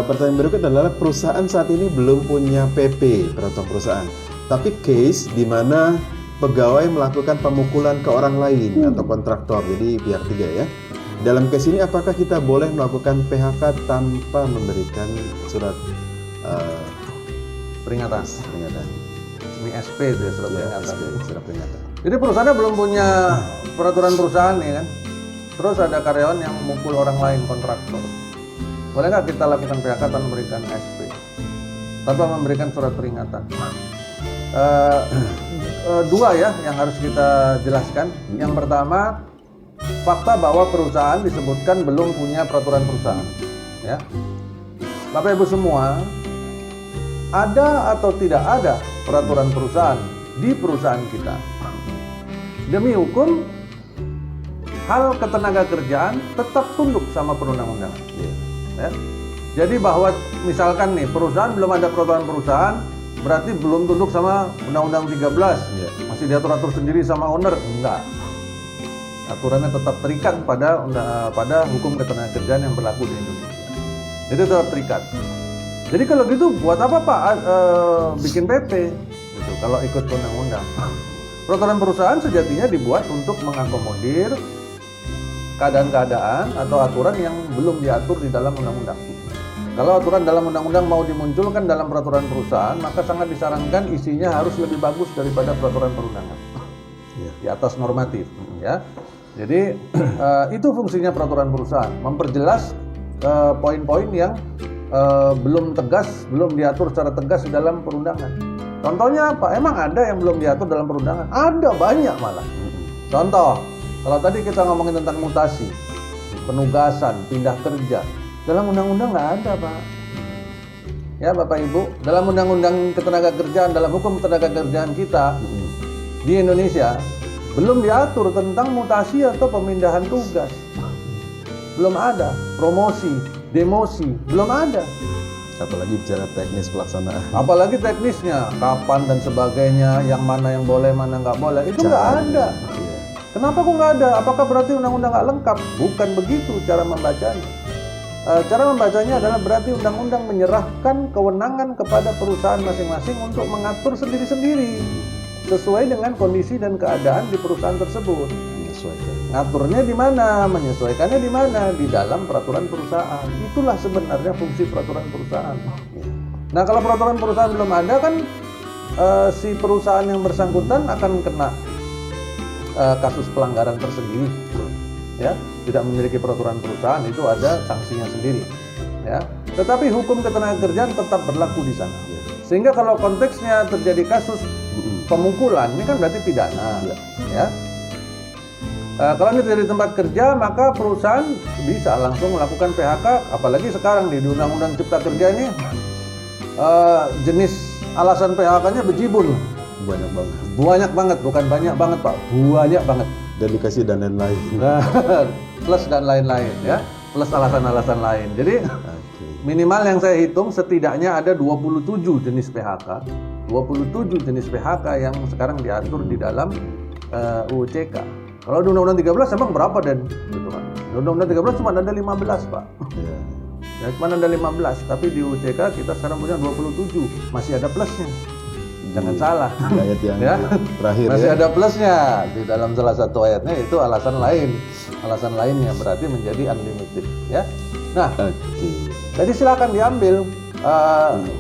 pertanyaan berikutnya adalah perusahaan saat ini belum punya PP, peraturan perusahaan. Tapi case di mana pegawai melakukan pemukulan ke orang lain atau kontraktor, jadi pihak tiga ya. Dalam case ini apakah kita boleh melakukan PHK tanpa memberikan surat Peringatan. Ini SP itu ya, surat peringatan. SP, surat peringatan. Jadi perusahaannya belum punya peraturan perusahaan nih kan. Terus ada karyawan yang memukul orang lain, kontraktor. Boleh nggak kita lakukan PHK tanpa memberikan SP? Tanpa memberikan surat peringatan? Dua ya yang harus kita jelaskan. Yang pertama, fakta bahwa perusahaan disebutkan belum punya peraturan perusahaan. Ya, Bapak Ibu semua, ada atau tidak ada peraturan perusahaan di perusahaan kita? Demi hukum, hal ketenagakerjaan tetap tunduk sama perundang-undangan. Ya. Jadi bahwa misalkan nih perusahaan belum ada peraturan perusahaan, berarti belum tunduk sama Undang-Undang 13, masih diatur-atur sendiri sama owner? Enggak. Aturannya tetap terikat pada hukum ketenagakerjaan yang berlaku di Indonesia. Jadi tetap terikat. Jadi kalau gitu buat apa Pak bikin PP? Gitu, kalau ikut undang-undang. Peraturan perusahaan sejatinya dibuat untuk mengakomodir keadaan-keadaan atau aturan yang belum diatur di dalam undang-undang. Kalau aturan dalam undang-undang mau dimunculkan dalam peraturan perusahaan, maka sangat disarankan isinya harus lebih bagus daripada peraturan perundangan. Di atas normatif, ya. Jadi itu fungsinya peraturan perusahaan, memperjelas poin-poin yang belum tegas, belum diatur secara tegas di dalam perundangan. Contohnya apa? Emang ada yang belum diatur dalam perundangan? Ada, banyak malah. Contoh, kalau tadi kita ngomongin tentang mutasi, penugasan, pindah kerja, dalam undang-undang nggak ada, Pak. Ya, Bapak Ibu, dalam undang-undang ketenagakerjaan, dalam hukum ketenagakerjaan kita di Indonesia belum diatur tentang mutasi atau pemindahan tugas. Belum ada. Promosi, demosi, belum ada. Apalagi bicara teknis pelaksanaan. Apalagi teknisnya, kapan dan sebagainya, yang mana yang boleh, mana nggak boleh, itu nggak ada. Kenapa kok nggak ada? Apakah berarti undang-undang nggak lengkap? Bukan begitu cara membacanya. Cara membacanya adalah berarti undang-undang menyerahkan kewenangan kepada perusahaan masing-masing untuk mengatur sendiri-sendiri sesuai dengan kondisi dan keadaan di perusahaan tersebut. Ngaturnya di mana, menyesuaikannya di mana, di dalam peraturan perusahaan. Itulah sebenarnya fungsi peraturan perusahaan. Nah, kalau peraturan perusahaan belum ada kan si perusahaan yang bersangkutan akan kena kasus pelanggaran tersendiri. Ya, tidak memiliki peraturan perusahaan itu ada sanksinya sendiri. Ya, tetapi hukum ketenagakerjaan tetap berlaku di sana. Sehingga kalau konteksnya terjadi kasus pemukulan, ini kan berarti pidana. Ya. Kalau ini terjadi di tempat kerja, maka perusahaan bisa langsung melakukan PHK. Apalagi sekarang di Undang-Undang Cipta Kerja ini jenis alasan PHK-nya bejibun. Banyak banget, bukan banyak banget Pak, banyak banget. Dan dikasih dan lain-lain. Plus dan lain-lain ya, plus alasan-alasan lain. Jadi minimal yang saya hitung setidaknya ada 27 jenis PHK. 27 jenis PHK yang sekarang diatur di dalam UU CK. Kalau di Undang-Undang 13 emang berapa Dan? Gitu kan. Di Undang-Undang 13 cuma ada 15 Pak. Ya, cuma ada 15, tapi di UU CK kita sekarang punya 27, masih ada plusnya. Jangan salah. Ayat yang terakhir masih ada plusnya di dalam salah satu ayatnya, itu alasan lain. Alasan lainnya berarti menjadi unlimited ya. Nah, jadi silakan diambil.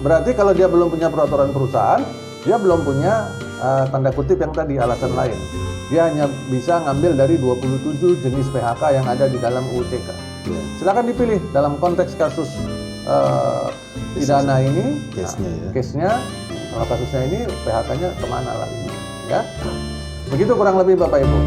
Berarti kalau dia belum punya peraturan perusahaan, dia belum punya tanda kutip yang tadi alasan lain. Dia hanya bisa ngambil dari 27 jenis PHK yang ada di dalam UU CK. Silakan dipilih dalam konteks kasus pidana ini, case-nya, kalau kasusnya ini PHK-nya kemana lagi, ya? Begitu kurang lebih Bapak Ibu.